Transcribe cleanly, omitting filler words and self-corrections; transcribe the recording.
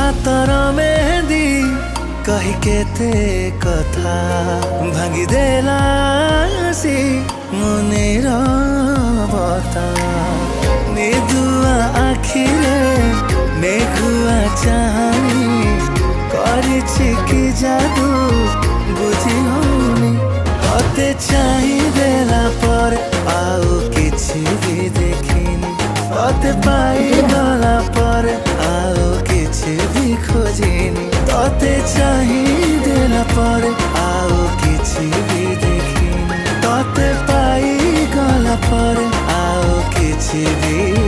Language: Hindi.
हातर मेहंदी कही केते कथा भांगी देला सी मुनेर बता निदुआ आखिरे मेघुआ चाहनी करिछि कि जादू बुझी होनी तते चाही देला पर आउ किछि भी देखिनी तते पाई गला पर आउ किछि भी खोजिनी तते चाही देला पर आउ किछि भी देखिनी तते पाई गला पर आउ किछि भी